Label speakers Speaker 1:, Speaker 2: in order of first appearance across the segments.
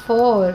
Speaker 1: 4।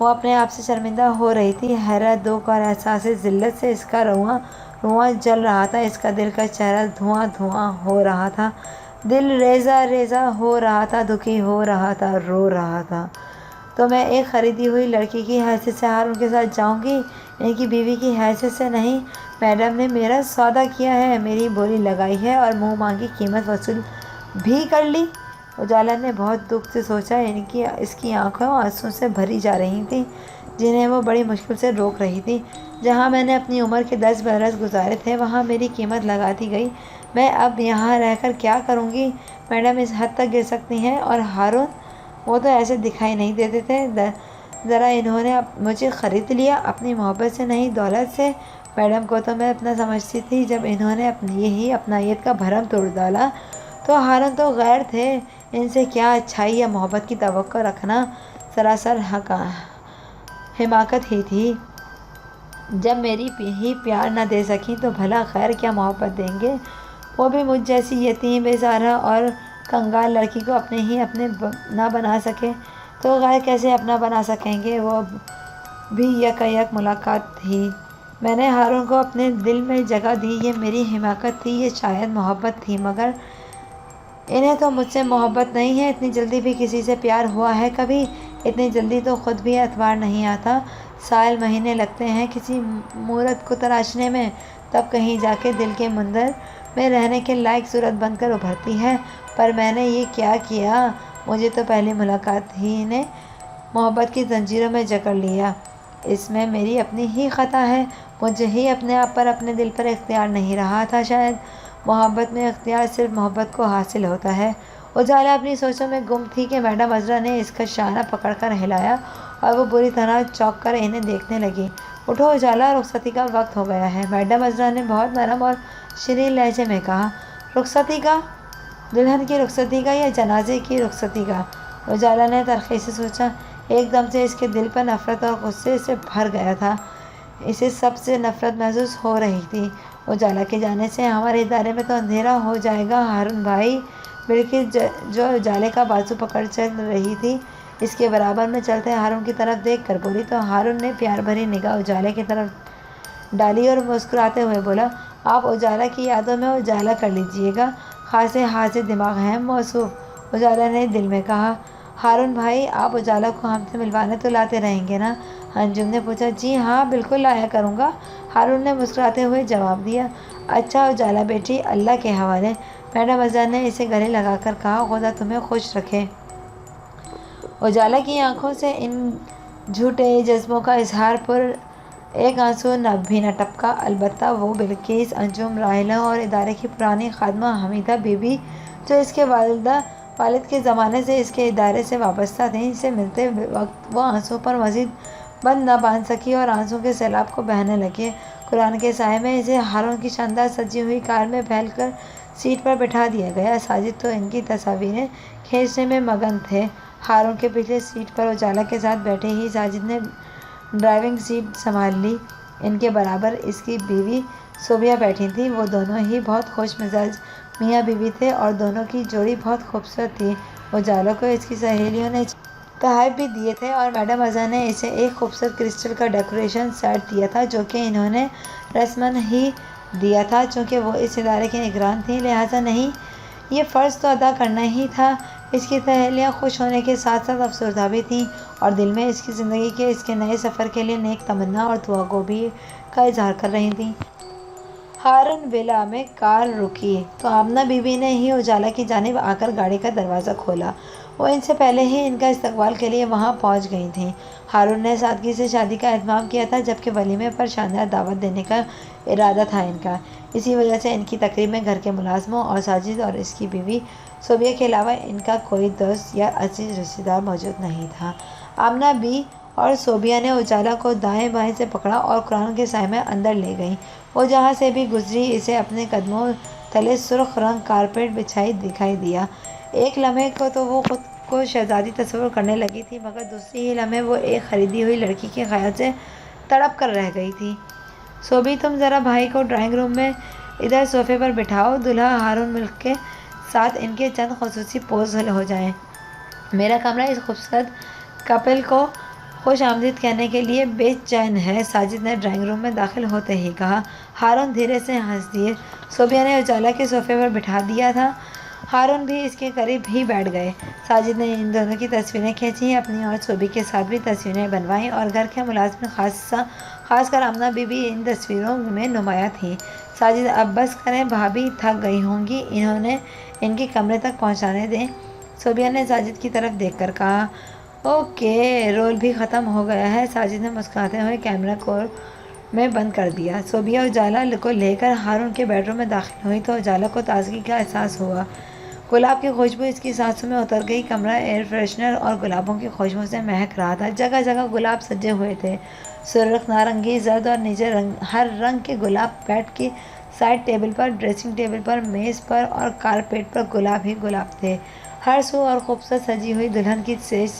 Speaker 1: وہ اپنے آپ سے شرمندہ ہو رہی تھی۔ حیرت، دکھ اور احساس ذلت سے اس کا رواں جل رہا تھا، اس کا دل کا چہرہ دھواں دھواں ہو رہا تھا، دل ریزہ ریزہ ہو رہا تھا، دکھی ہو رہا تھا، رو رہا تھا۔ تو میں ایک خریدی ہوئی لڑکی کی حیثیت سے ہارون کے ساتھ جاؤں گی، ان کی بیوی کی حیثیت سے نہیں۔ میڈم نے میرا سودا کیا ہے، میری بولی لگائی ہے اور منہ مانگی قیمت وصول بھی کر لی۔ اجالا نے بہت دکھ سے سوچا۔ اس کی آنکھیں آنسوؤں سے بھری جا رہی تھیں، جنہیں وہ بڑی مشکل سے روک رہی تھی۔ جہاں میں نے اپنی عمر کے 10 برس گزارے تھے، وہاں میری قیمت لگاتی گئی۔ میں اب یہاں رہ کر کیا کروں گی؟ میڈم اس حد تک گر سکتی ہیں، اور ہارون، وہ تو ایسے دکھائی نہیں دیتے تھے۔ ذرا انہوں نے مجھے خرید لیا، اپنی محبت سے نہیں، دولت سے۔ میڈم کو تو میں اپنا سمجھتی تھی، جب انہوں نے یہی اپنائیت کا بھرم توڑ ڈالا تو ہارون تو غیر تھے۔ ان سے کیا اچھائی یا محبت کی توقع رکھنا سراسر حماقت ہی تھی۔ جب میری ہی پیار نہ دے سکیں تو بھلا غیر کیا محبت دیں گے؟ وہ بھی مجھ جیسی یتیم، بیسہارا اور کنگال لڑکی کو اپنے نہ بنا سکے تو غیر کیسے اپنا بنا سکیں گے؟ وہ بھی یک ملاقات تھی۔ میں نے ہارون کو اپنے دل میں جگہ دی۔ یہ میری حماقت تھی، یہ شاید محبت تھی، مگر انہیں تو مجھ سے محبت نہیں ہے۔ اتنی جلدی بھی کسی سے پیار ہوا ہے کبھی؟ اتنی جلدی تو خود بھی اعتبار نہیں آتا۔ سال مہینے لگتے ہیں کسی مورت کو تراشنے میں، تب کہیں جا کے دل کے مندر میں رہنے کے لائق صورت بن کر ابھرتی ہے۔ پر میں نے یہ کیا کیا؟ مجھے تو پہلی ملاقات ہی نے محبت کی زنجیروں میں جکڑ لیا۔ اس میں میری اپنی ہی خطا ہے۔ مجھے ہی اپنے آپ پر، اپنے دل پر اختیار نہیں رہا تھا شاید۔ محبت میں اختیار صرف محبت کو حاصل ہوتا ہے۔ اجالا اپنی سوچوں میں گم تھی کہ میڈم عذرا نے اس کا شانہ پکڑ کر ہلایا اور وہ بری طرح چونک کر انہیں دیکھنے لگی۔ اٹھو اجالا، رخصتی کا وقت ہو گیا ہے، میڈم عذرا نے بہت نرم اور شرین لہجے میں کہا۔ رخصتی کا؟ دلہن کی رخصتی کا یا جنازے کی رخصتی کا؟ اجالا نے تلخی سے سوچا۔ ایک دم سے اس کے دل پر نفرت اور غصے سے بھر گیا تھا۔ اسے سب سے نفرت محسوس ہو رہی تھی۔ اجالا کے جانے سے ہمارے ادارے میں تو اندھیرا ہو جائے گا ہارون بھائی۔ بلکہ جو اجالے کا بازو پکڑ چل رہی تھی، اس کے برابر میں چلتے ہارون کی طرف دیکھ کر بولی تو ہارون نے پیار بھری نگاہ اجالے کی طرف ڈالی اور مسکراتے ہوئے بولا، آپ اجالا کی یادوں میں اجالا کر لیجیے گا، خاصے حاضر دماغ ہیں موصوف۔ اجالا نے دل میں کہا، ہارون بھائی، آپ اجالا کو ہم سے ملوانے تو لاتے رہیں گے نا؟ انجم نے پوچھا۔ جی ہاں، بالکل لایا کروں گا، ہارون نے مسکراتے ہوئے جواب دیا۔ اچھا اجالا بیٹی، اللہ کے حوالے، میڈم عذرا نے اسے گلے لگا کر کہا، خدا تمہیں خوش رکھے۔ اجالا کی آنکھوں سے ان جھوٹے جذبوں کا اظہار پر ایک آنسو بھی نہ ٹپکا۔ البتہ وہ بلقیس، انجم، راحلہ اور ادارے کی پرانی خادمہ حمیدہ بی بی، جو اس کے والد کے زمانے سے اس کے ادارے سے وابستہ تھیں، سے ملتے وقت وہ آنسوؤں پر مزید بند نہ باندھ سکی اور آنسوؤں کے سیلاب کو بہنے لگے۔ قرآن کے سائے میں اسے ہارون کی شاندار سجی ہوئی کار میں پھیل کر سیٹ پر بٹھا دیا گیا۔ ساجد تو ان کی تصاویریں کھینچنے میں مگن تھے۔ ہارون کے پچھلے سیٹ پر اجالا کے ساتھ بیٹھے ہی ساجد نے ڈرائیونگ سیٹ سنبھال لی۔ ان کے برابر اس کی بیوی صوبیہ بیٹھی تھی۔ وہ دونوں ہی بہت خوش مزاج میاں بیوی تھے اور دونوں کی جوڑی بہت خوبصورت تھی۔ اجالا کو اس کی سہیلیوں نے تحائف بھی دیے تھے اور میڈم عذرا نے اسے ایک خوبصورت کرسٹل کا ڈیکوریشن سیٹ دیا تھا، جو کہ انہوں نے رسماً ہی دیا تھا۔ چونکہ وہ اس ادارے کی نگران تھیں، لہٰذا نہیں، یہ فرض تو ادا کرنا ہی تھا۔ اس کی سہیلیاں خوش ہونے کے ساتھ ساتھ افسردہ بھی تھیں اور دل میں اس کی زندگی کے، اس کے نئے سفر کے لیے نیک تمنا اور دعا گو بھی کا اظہار کر رہی تھیں۔ ہارون ولا میں کار رکی تو آمنہ بی بی نے ہی اجالا کی جانب آ کر گاڑی کا دروازہ کھولا۔ وہ ان سے پہلے ہی ان کا استقبال کے لیے وہاں پہنچ گئی تھیں۔ ہارون نے سادگی سے شادی کا اہتمام کیا تھا، جبکہ ولیمے پر شاندار دعوت دینے کا ارادہ تھا ان کا۔ اسی وجہ سے ان کی تقریب میں گھر کے ملازموں اور ساجد اور اس کی بیوی صوبیہ کے علاوہ ان کا کوئی دوست یا عزیز رشتہ دار موجود نہیں تھا۔ آمنہ بی اور صوبیہ نے اجالا کو دائیں بائیں سے پکڑا اور قرآن کے سائے میں اندر لے گئیں۔ وہ جہاں سے بھی گزری، اسے اپنے قدموں تلے سرخ رنگ کارپیٹ بچھائی دکھائی دیا۔ ایک لمحے کو تو وہ خود کو شہزادی تصور کرنے لگی تھی، مگر دوسری ہی لمحے وہ ایک خریدی ہوئی لڑکی کے خیال سے تڑپ کر رہ گئی تھی۔ صوبی، تم ذرا بھائی کو ڈرائنگ روم میں ادھر صوفے پر بٹھاؤ، دولہا ہارون ملک کے ساتھ ان کے چند خصوصی پوز ہو جائیں۔ میرا کمرہ اس خوبصورت کپل کو خوش آمدید کہنے کے لیے بے چین ہے، ساجد نے ڈرائنگ روم میں داخل ہوتے ہی کہا۔ ہارون دھیرے سے ہنس دیے۔ صوبیہ نے اجالا کے صوفے پر بٹھا دیا تھا، ہارون بھی اس کے قریب ہی بیٹھ گئے۔ ساجد نے ان دونوں کی تصویریں کھینچی، اپنی اور صوبی کے ساتھ بھی تصویریں بنوائیں، اور گھر کے ملازمین خاص کر آمنہ بی بی ان تصویروں میں نمایاں تھیں۔ ساجد اب بس کریں، بھابھی تھک گئی ہوں گی، انہیں ان کے کمرے تک پہنچانے دیں۔ صوبیہ نے ساجد کی طرف دیکھ کر کہا۔ اوکے، رول بھی ختم ہو گیا ہے۔ ساجد نے مسکراتے ہوئے کیمرہ کو میں بند کر دیا۔ صوبیہ اجالا کو لے کر ہارون کے بیڈ روم میں داخل ہوئی تو اجالا کو تازگی کا احساس ہوا۔ گلاب کی خوشبو اس کی سانسوں میں اتر گئی۔ کمرہ ایئر فریشنر اور گلابوں کی خوشبو سے مہک رہا تھا۔ جگہ جگہ گلاب سجے ہوئے تھے، سرخ، نارنگی، زرد اور نیلے ہر رنگ کے گلاب۔ بیڈ کی سائڈ ٹیبل پر، ڈریسنگ ٹیبل پر، میز پر اور کارپیٹ پر گلاب ہی گلاب تھے ہر سو، اور خوبصورت سجی ہوئی دلہن کی سیج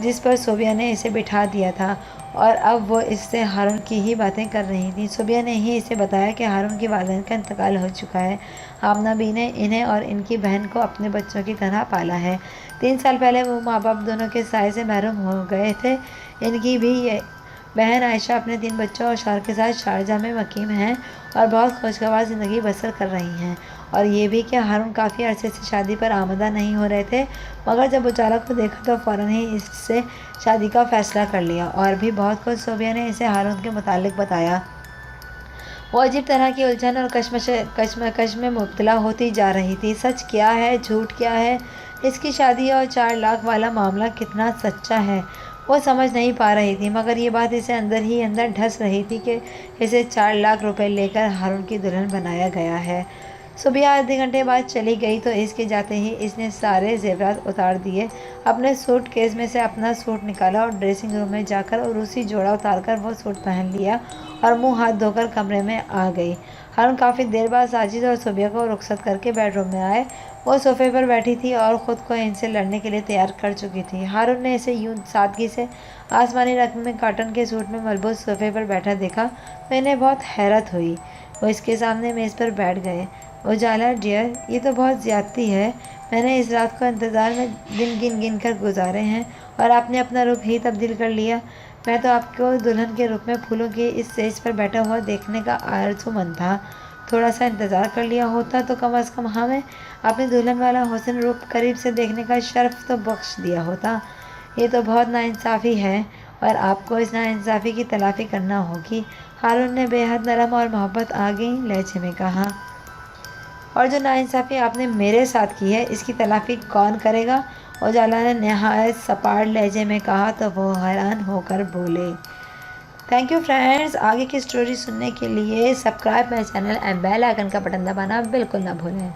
Speaker 1: جس پر صوبیہ نے اسے بٹھا دیا تھا، اور اب وہ اس سے ہارون کی ہی باتیں کر رہی تھی۔ صوبیہ نے ہی اسے بتایا کہ ہارون کے والدین کا انتقال ہو چکا ہے۔ آمنہ بی نے انہیں اور ان کی بہن کو اپنے بچوں کی طرح پالا ہے۔ 3 سال پہلے وہ ماں باپ دونوں کے سائے سے محروم ہو گئے تھے۔ ان کی بھی بہن عائشہ اپنے 3 بچوں اور شوہر کے ساتھ شارجہ میں مقیم ہیں اور بہت خوشگوار زندگی بسر کر رہی ہیں۔ اور یہ بھی کہ ہارون کافی عرصے سے شادی پر آمادہ نہیں ہو رہے تھے، مگر جب اجالا کو دیکھا تو فوراً ہی اس سے شادی کا فیصلہ کر لیا۔ اور بھی بہت کچھ صوبیہ نے اسے ہارون کے متعلق بتایا۔ وہ عجیب طرح کی الجھن اور کشمکش میں مبتلا ہوتی جا رہی تھی۔ سچ کیا ہے، جھوٹ کیا ہے، اس کی شادی اور 4 لاکھ والا معاملہ کتنا سچا ہے، وہ سمجھ نہیں پا رہی تھی، مگر یہ بات اسے اندر ہی اندر ڈھس رہی تھی کہ اسے 4 لاکھ روپے لے کر ہارون کی دلہن بنایا گیا ہے۔ صبح آدھے گھنٹے بعد چلی گئی تو اس کے جاتے ہی اس نے سارے زیورات اتار دیے۔ اپنے سوٹ کیس میں سے اپنا سوٹ نکالا اور ڈریسنگ روم میں جا کر روسی جوڑا اتار کر وہ سوٹ پہن لیا اور منہ ہاتھ دھو کر کمرے میں آ گئی۔ ہارون کافی دیر بعد ساجد اور صوبیہ کو رخصت کر کے بیڈ روم میں آئے۔ وہ صوفے پر بیٹھی تھی اور خود کو ان سے لڑنے کے لیے تیار کر چکی تھی۔ ہارون نے اسے یوں سادگی سے آسمانی رنگ میں کاٹن کے سوٹ میں ملبوس صوفے پر بیٹھا دیکھا تو انہیں بہت حیرت ہوئی۔ وہ اس کے سامنے میز پر بیٹھ گئے۔ اجالا ڈیئر، یہ تو بہت زیادتی ہے۔ میں نے اس رات کو انتظار میں دن گن گن کر گزارے ہیں اور آپ نے اپنا رخ ہی تبدیل کر لیا۔ میں تو آپ کو دلہن کے روپ میں پھولوں کی اس سیج پر بیٹھا ہوا دیکھنے کا آرزومند تھا۔ تھوڑا سا انتظار کر لیا ہوتا تو کم از کم ہمیں اپنی دلہن والا حسن روپ قریب سے دیکھنے کا شرف تو بخش دیا ہوتا۔ یہ تو بہت ناانصافی ہے اور آپ کو اس ناانصافی کی تلافی کرنا ہوگی، ہارون نے بے حد نرم اور محبت آگئی لہجے میں کہا۔ اور جو ناانصافی آپ نے میرے ساتھ کی ہے، اس کی تلافی کون کرے گا؟ اجالا نے نہایت سپاٹ لہجے میں کہا تو وہ حیران ہو کر بولے۔ تھینک یو فرینڈز، آگے کی سٹوری سننے کے لیے subscribe my channel and bell icon کا بٹن دبانا بالکل نہ بھولیں۔